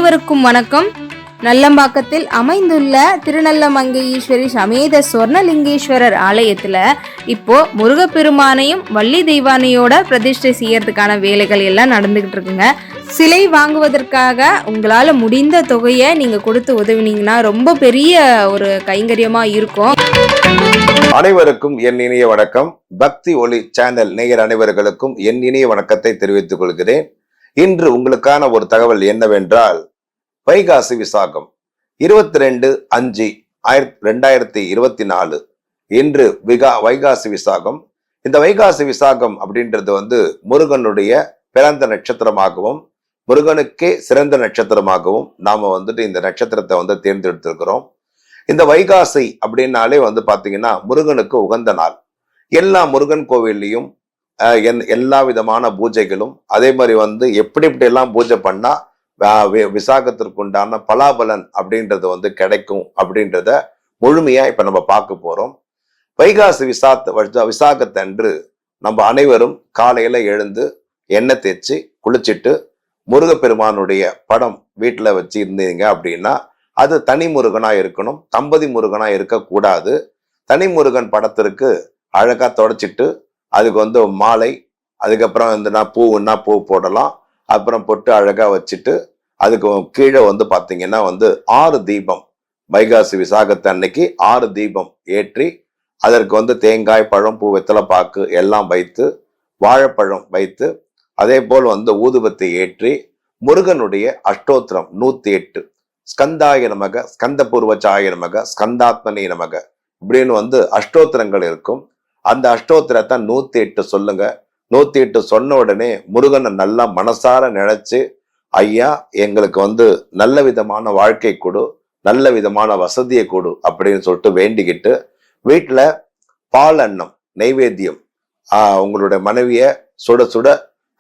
அனைவருக்கும் வணக்கம். நல்லம்பாக்கத்தில் அமைந்துள்ள திருநல்லமங்கை ஈஸ்வரி சமேத சொர்ணலிங்கேஸ்வரர் ஆலயத்துல இப்போ முருகப்பெருமானையும் வள்ளி தெய்வானையோட பிரதிஷ்டை செய்யறதுக்கான வேலைகள் எல்லாம் நடந்துகிட்டு இருக்குங்க. சிலை வாங்குவதற்காக உங்களால முடிந்த தொகையை நீங்க கொடுத்து உதவினீங்கன்னா ரொம்ப பெரிய ஒரு கைங்கரியமா இருக்கும். அனைவருக்கும் என் இனிய வணக்கம். பக்தி ஒளி சேனல் நேயர் அனைவர்களுக்கும் என் இனிய வணக்கத்தை தெரிவித்துக் கொள்கிறேன். இன்று உங்களுக்கான ஒரு தகவல் என்னவென்றால், வைகாசி விசாகம் 22/5/2024 இன்று வைகாசி விசாகம். இந்த வைகாசி விசாகம் அப்படின்றது முருகனுடைய பிறந்த நட்சத்திரமாகவும் முருகனுக்கே சிறந்த நட்சத்திரமாகவும் நாம இந்த நட்சத்திரத்தை தேர்ந்தெடுத்திருக்கிறோம். இந்த வைகாசி அப்படின்னாலே பாத்தீங்கன்னா முருகனுக்கு உகந்த நாள். எல்லா முருகன் கோவில்லையும் எல்லா விதமான பூஜைகளும் அதே மாதிரி எப்படி எல்லாம் பூஜை பண்ணா விசாகத்திற்கு உண்டான பலாபலன் அப்படின்றது கிடைக்கும் அப்படின்றத முழுமையா இப்ப நம்ம பார்க்க போறோம். வைகாசி விசாகத்தன்று நம்ம அனைவரும் காலையில எழுந்து எண்ணெய் தேய்ச்சி குளிச்சுட்டு முருகப்பெருமானுடைய படம் வீட்டுல வச்சு இருந்தீங்க அப்படின்னா அது தனி முருகனா இருக்கணும், தம்பதி முருகனா இருக்கக்கூடாது. தனி முருகன் படத்திற்கு அழகா தொடச்சிட்டு அதுக்கு மாலை, அதுக்கப்புறம் பூவுன்னா பூ போடலாம், அப்புறம் பொட்டு அழகா வச்சுட்டு அதுக்கு கீழே பாத்தீங்கன்னா 6 தீபம், வைகாசி விசாகத்து அன்னைக்கு 6 தீபம் ஏற்றி அதற்கு தேங்காய், பழம், பூ, வெத்தலை பாக்கு எல்லாம் வைத்து, வாழைப்பழம் வைத்து, அதே போல் ஊதுபத்தி ஏற்றி முருகனுடைய அஷ்டோத்திரம் 108 ஸ்கந்தாய நமக, ஸ்கந்த பூர்வச்சாய நமக, ஸ்கந்தாத்மனி நமக இப்படின்னு அஷ்டோத்திரங்கள் இருக்கும். அந்த அஷ்டோத்திரத்தை 108 சொல்லுங்க. 108 சொன்ன உடனே முருகனை நல்லா மனசார நினைச்சு, ஐயா எங்களுக்கு நல்ல விதமான வாழ்க்கை கொடு, நல்ல விதமான வசதியை கொடு அப்படின்னு சொல்லிட்டு வேண்டிக்கிட்டு வீட்டுல பால் அன்னம் நைவேத்தியம் உங்களுடைய மனைவிய சுட சுட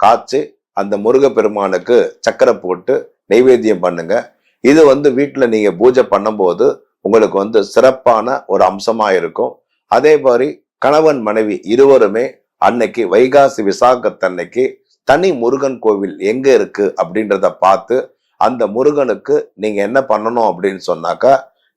காய்ச்சி அந்த முருகப்பெருமானுக்கு சக்கரை போட்டு நைவேத்தியம் பண்ணுங்க. இது வீட்டுல நீங்க பூஜை பண்ணும்போது உங்களுக்கு சிறப்பான ஒரு அம்சமா இருக்கும். அதே மாதிரி கணவன் மனைவி இருவருமே அன்னைக்கு வைகாசி விசாகத்தன்னைக்கு தனி முருகன் கோவில் எங்க இருக்கு அப்படின்றத பார்த்து அந்த முருகனுக்கு நீங்க என்ன பண்ணணும் அப்படின்னு சொன்னாக்கா,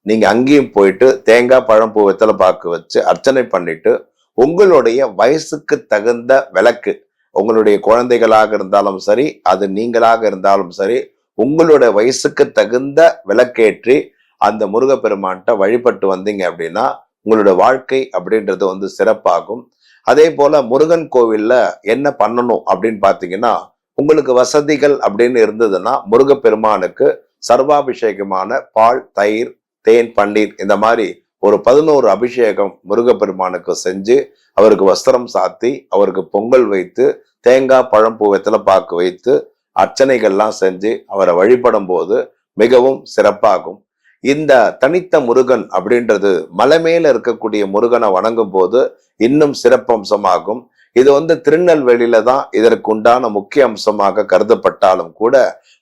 நீங்க அங்கேயும் போயிட்டு தேங்காய், பழம், பூ, வெத்தலை பாக்கு வச்சு அர்ச்சனை பண்ணிட்டு உங்களுடைய வயசுக்கு தகுந்த விளக்கு, உங்களுடைய குழந்தைகளாக இருந்தாலும் சரி, அது நீங்களாக இருந்தாலும் சரி, உங்களுடைய வயசுக்கு தகுந்த விளக்கேற்றி அந்த முருகப்பெருமான்கிட்ட வழிபட்டு வந்தீங்க அப்படின்னா உங்களோட வாழ்க்கை அப்படின்றது சிறப்பாகும். அதே போல முருகன் கோவில்ல என்ன பண்ணணும் அப்படின்னு பாத்தீங்கன்னா, உங்களுக்கு வசதிகள் அப்படின்னு இருந்ததுன்னா முருகப்பெருமானுக்கு சர்வாபிஷேகமான பால், தயிர், தேன், பன்னீர் இந்த மாதிரி ஒரு 11 அபிஷேகம் முருகப்பெருமானுக்கு செஞ்சு அவருக்கு வஸ்திரம் சாத்தி அவருக்கு பொங்கல் வைத்து தேங்காய், பழம், பூ, வெத்தலை பாக்கு வைத்து அர்ச்சனைகள்லாம் செஞ்சு அவரை வழிபடும் போது மிகவும் சிறப்பாகும். இந்த தனித்த முருகன் அப்படின்றது மலை மேல இருக்கக்கூடிய முருகனை வணங்கும் போது இன்னும் சிறப்பம்சமாகும். இது திருநெல்வேலியில தான் இதற்கு உண்டான முக்கிய அம்சமாக கருதப்பட்டாலும் கூட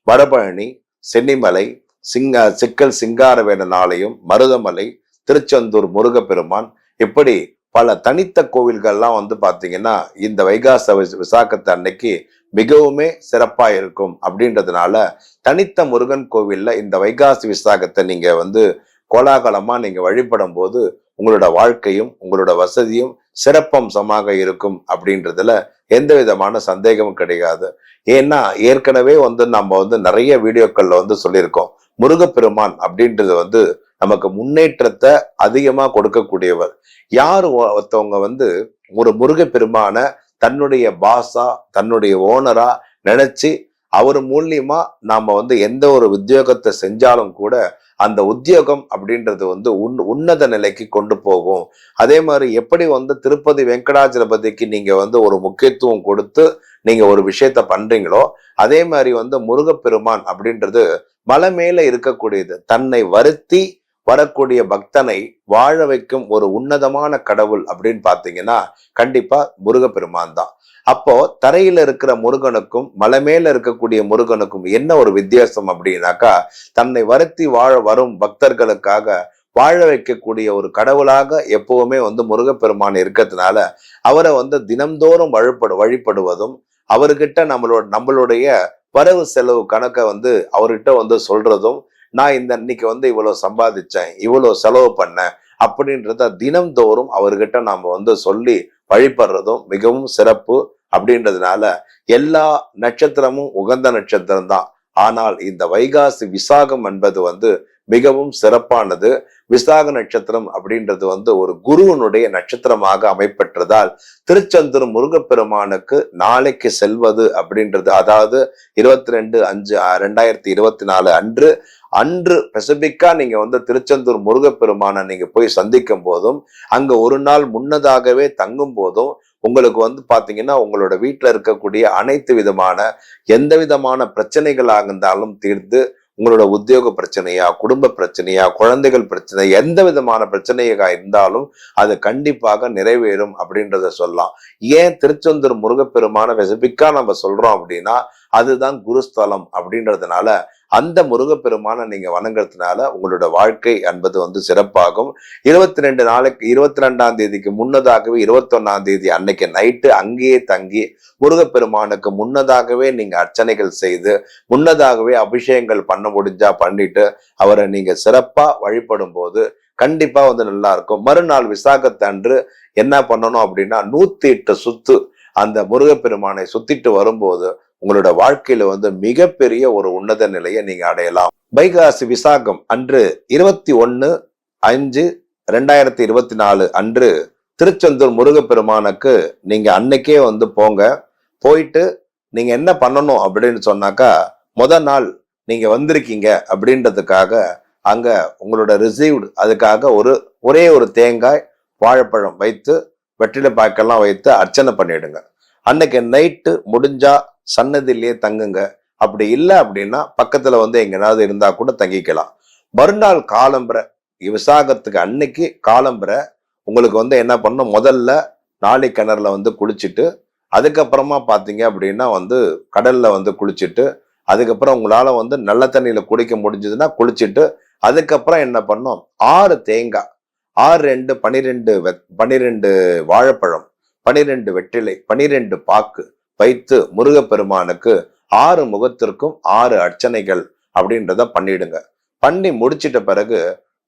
வடபழனி, சென்னிமலை, சிக்கல் சிங்காரவேலன் ஆலயம், மருதமலை, திருச்செந்தூர் முருகப்பெருமான் இப்படி பல தனித்த கோவில்கள்லாம் பாத்தீங்கன்னா இந்த வைகாச விசாகத்து அன்னைக்கு மிகவுமே சிறப்பா இருக்கும். அப்படின்றதுனால தனித்த முருகன் கோவில்ல இந்த வைகாசி விசாகத்தை நீங்க கோலாகலமா நீங்க வழிபடும் போது உங்களோட வாழ்க்கையும் உங்களோட வசதியும் சிறப்பம்சமாக இருக்கும் அப்படின்றதுல எந்த விதமான சந்தேகமும் கிடையாது. ஏன்னா ஏற்கனவே நம்ம நிறைய வீடியோக்கள்ல சொல்லியிருக்கோம், முருகப்பெருமான் அப்படின்றது நமக்கு முன்னேற்றத்தை அதிகமா கொடுக்கக்கூடியவர். யாரு ஒருத்தவங்க ஒரு முருகப்பெருமான தன்னுடைய பாஸா, தன்னுடைய ஓனரா நினைச்சு அவர் மூலியமா நாம எந்த ஒரு உத்தியோகத்தை செஞ்சாலும் கூட அந்த உத்தியோகம் அப்படின்றது உன்னத நிலைக்கு கொண்டு போகும். அதே மாதிரி எப்படி திருப்பதி வெங்கடாஜலபதிக்கு நீங்க ஒரு முக்கியத்துவம் கொடுத்து நீங்க ஒரு விஷயத்த பண்றீங்களோ, அதே மாதிரி முருகப்பெருமான் அப்படின்றது மலை மேல இருக்கக்கூடியது. தன்னை வருத்தி வரக்கூடிய பக்தனை வாழ வைக்கும் ஒரு உன்னதமான கடவுள் அப்படின்னு பாத்தீங்கன்னா கண்டிப்பா முருகப்பெருமான் தான். அப்போ தரையில இருக்கிற முருகனுக்கும் மலை மேல இருக்கக்கூடிய முருகனுக்கும் என்ன ஒரு வித்தியாசம் அப்படின்னாக்கா, தன்னை வருத்தி வரும் பக்தர்களுக்காக வாழ வைக்கக்கூடிய ஒரு கடவுளாக எப்பவுமே முருகப்பெருமான் இருக்கிறதுனால அவரை தினம்தோறும் வழிபடுவதும் அவர்கிட்ட நம்மளுடைய வரவு செலவு கணக்கை வந்து அவர்கிட்ட வந்து சொல்றதும், நான் இன்னைக்கு வந்து இவ்வளவு சம்பாதிச்சேன், இவ்வளவு செலவு பண்ணேன் அப்படின்றத தினம்தோறும் அவர்கிட்ட நாம வந்து சொல்லி வழிபடுறதும் மிகவும் சிறப்பு. அப்படின்றதுனால எல்லா நட்சத்திரமும் உகந்த நட்சத்திரம் தான். ஆனால் இந்த வைகாசி விசாகம் என்பது வந்து மிகவும் சிறப்பானது. விசாக நட்சத்திரம் அப்படின்றது வந்து ஒரு குருவனுடைய நட்சத்திரமாக அமைப்பெற்றதால் திருச்செந்தூர் முருகப்பெருமானுக்கு நாளைக்கு செல்வது அப்படின்றது, அதாவது 22/5/2024 அன்று ஸ்பெசிபிக்கா நீங்க வந்து திருச்செந்தூர் முருகப்பெருமானை நீங்க போய் சந்திக்கும் போதும், அங்க ஒரு நாள் முன்னதாகவே தங்கும் போதும் உங்களுக்கு வந்து பாத்தீங்கன்னா உங்களோட வீட்டுல இருக்கக்கூடிய அனைத்து விதமான எந்த விதமான பிரச்சனைகளாக இருந்தாலும் தீர்த்து, உங்களோட உத்தியோக பிரச்சனையா, குடும்ப பிரச்சனையா, குழந்தைகள் பிரச்சனை, எந்த விதமான பிரச்சனையாக இருந்தாலும் அது கண்டிப்பாக நிறைவேறும் அப்படின்றத சொல்லலாம். ஏன் திருச்செந்தூர் முருகப்பெருமான ஸ்பெசிபிக்கா நம்ம சொல்றோம் அப்படின்னா, அதுதான் குருஸ்தலம் அப்படின்றதுனால அந்த முருகப்பெருமான நீங்க வணங்குறதுனால உங்களோட வாழ்க்கை என்பது வந்து சிறப்பாகும். 22ஆம் தேதிக்கு முன்னதாகவே 21ஆம் தேதி அன்னைக்கு நைட்டு அங்கேயே தங்கி முருகப்பெருமானுக்கு முன்னதாகவே நீங்க அர்ச்சனைகள் செய்து, முன்னதாகவே அபிஷேகங்கள் பண்ண முடிஞ்சா பண்ணிட்டு அவரை நீங்க சிறப்பா வழிபடும் போது கண்டிப்பா வந்து நல்லா இருக்கும். மறுநாள் விசாகத்தன்று என்ன பண்ணணும் அப்படின்னா 108 சுத்து அந்த முருகப்பெருமானை சுத்திட்டு வரும்போது உங்களோட வாழ்க்கையில வந்து மிகப்பெரிய ஒரு உன்னத நிலையை நீங்க அடையலாம். வைகாசி விசாகம் அன்று 21/5/2024 அன்று திருச்செந்தூர் முருகப்பெருமானுக்கு நீங்க அன்னைக்கே வந்து போங்க. போயிட்டு நீங்க என்ன பண்ணணும் அப்படின்னு சொன்னாக்கா, முதல் நாள் நீங்க வந்திருக்கீங்க அப்படின்றதுக்காக அங்க உங்களோட ரிசீவ்டு அதுக்காக ஒரே ஒரு தேங்காய், வாழைப்பழம் வைத்து, வெற்றிலை பாக்கெல்லாம் வைத்து அர்ச்சனை பண்ணிடுங்க. அன்னைக்கு நைட்டு முடிஞ்சா சன்னதியிலேயே தங்குங்க. அப்படி இல்லை அப்படின்னா பக்கத்துல வந்து எங்கேயாவது இருந்தா கூட தங்கிக்கலாம். மறுநாள் காலம்பரை விசாகத்துக்கு அன்னைக்கு காலம்பரை உங்களுக்கு வந்து என்ன பண்ணணும், முதல்ல நாளை கிணறுல வந்து குளிச்சுட்டு, அதுக்கப்புறமா பாத்தீங்க அப்படின்னா வந்து கடல்ல வந்து குளிச்சுட்டு, அதுக்கப்புறம் உங்களால வந்து நல்ல தண்ணியில குடிக்க முடிஞ்சதுன்னா குளிச்சுட்டு, அதுக்கப்புறம் என்ன பண்ணும், 6 தேங்காய், 6 2 12 வாழைப்பழம், 12 வெற்றிலை, 12 பாக்கு வைத்து முருகப்பெருமானுக்கு 6 முகத்திற்கும் 6 அர்ச்சனைகள் அப்படின்றத பண்ணிடுங்க. பண்ணி முடிச்சிட்ட பிறகு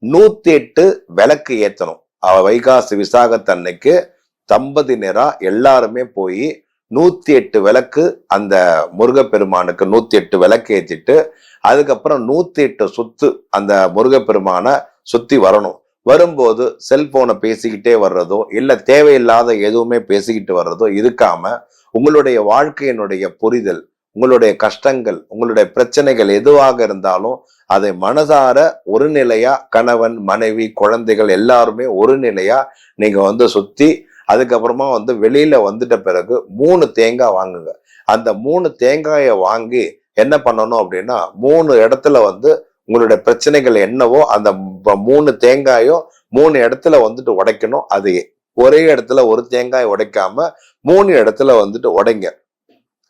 108 விளக்கு ஏத்தணும். வைகாசி விசாகத்தன்னைக்கு தம்பதியினரா எல்லாருமே போய் 108 விளக்கு அந்த முருகப்பெருமானுக்கு 108 விளக்கு ஏற்றிட்டு, அதுக்கப்புறம் 108 சுத்து அந்த முருகப்பெருமான சுத்தி வரணும். வரும்போது செல்போனை பேசிக்கிட்டே வர்றதோ இல்ல தேவையில்லாத எதுவுமே பேசிக்கிட்டு வர்றதோ இருக்காம, உங்களுடைய வாழ்க்கையினுடைய புரிதல், உங்களுடைய கஷ்டங்கள், உங்களுடைய பிரச்சனைகள் எதுவாக இருந்தாலும் அதை மனதார ஒரு நிலையா கணவன், மனைவி, குழந்தைகள் எல்லாருமே ஒரு நிலையா நீங்க வந்து சுத்தி, அதுக்கப்புறமா வந்து வெளியில வந்துட்ட பிறகு 3 தேங்காய் வாங்குங்க. அந்த 3 தேங்காயை வாங்கி என்ன பண்ணணும் அப்படின்னா, 3 இடத்துல வந்து உங்களுடைய பிரச்சனைகள் என்னவோ அந்த 3 தேங்காயும் 3 இடத்துல வந்துட்டு உடைக்கணும். அது ஒரே இடத்துல ஒரு தேங்காய் உடைக்காம 3 இடத்துல வந்துட்டு உடைங்க.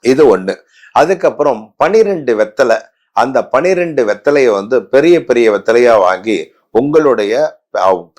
இது ஒண்ணு. அதுக்கப்புறம் 12 வெத்தலை, அந்த 12 வெத்தலையை வந்து பெரிய பெரிய வெத்தலையா வாங்கி உங்களுடைய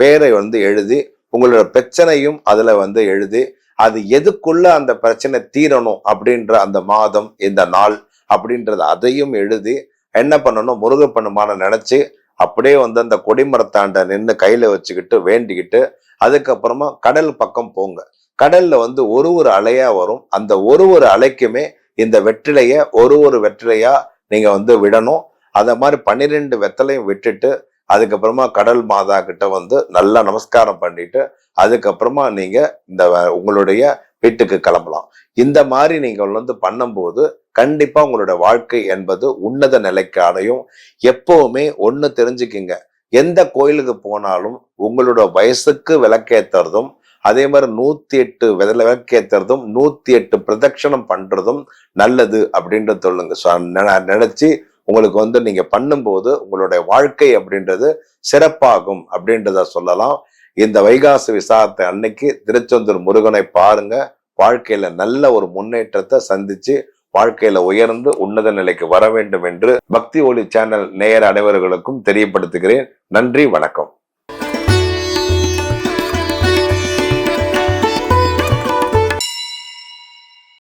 பேரை வந்து எழுதி, உங்களோட பிரச்சனையும் அதுல வந்து எழுதி, அது எதுக்குள்ள அந்த பிரச்சனை தீரணும் அப்படின்ற அந்த மாதம், இந்த நாள் அப்படின்றது அதையும் எழுதி என்ன பண்ணணும், முருகப்பெருமானை நினைச்சு அப்படியே வந்து அந்த கொடிமரத்தாண்ட நின்று கையில வச்சுக்கிட்டு வேண்டிக்கிட்டு, அதுக்கப்புறமா கடல் பக்கம் போங்க. கடல்ல வந்து ஒரு அலையா வரும். அந்த ஒரு அலைக்குமே இந்த வெற்றிலைய ஒரு வெற்றிலையா நீங்க வந்து விடணும். அத மாதிரி 12 வெத்தலையும் விட்டுட்டு, அதுக்கப்புறமா கடல் மாதா கிட்ட வந்து நல்லா நமஸ்காரம் பண்ணிட்டு, அதுக்கப்புறமா நீங்க இந்த உங்களுடைய வீட்டுக்கு கிளம்பலாம். இந்த மாதிரி நீங்க வந்து பண்ணும்போது கண்டிப்பா உங்களோட வாழ்க்கை என்பது உன்னத நிலைக்கு அடையும். எப்பவுமே ஒண்ணு தெரிஞ்சுக்குங்க, எந்த கோயிலுக்கு போனாலும் உங்களோட வயசுக்கு விளக்கேத்துறதும், அதே மாதிரி 108 விளக்கேத்துறதும் 108 பிரதட்சணம் பண்றதும் நல்லது அப்படின்றது சொல்லுங்க. நினைச்சு உங்களுக்கு வந்து நீங்க பண்ணும்போது உங்களுடைய வாழ்க்கை அப்படின்றது சிறப்பாகும் அப்படின்றத சொல்லலாம். இந்த வைகாசி விசாகத்தை அன்னைக்கு திருச்செந்தூர் முருகனை பாருங்க. வாழ்க்கையில நல்ல ஒரு முன்னேற்றத்தை சந்திச்சு வாழ்க்கையில உயர்ந்து உன்னத நிலைக்கு வர வேண்டும் என்று பக்தி ஒளி சேனல் நேயர் அனைவர்களுக்கும் தெரியப்படுத்துகிறேன். நன்றி, வணக்கம்.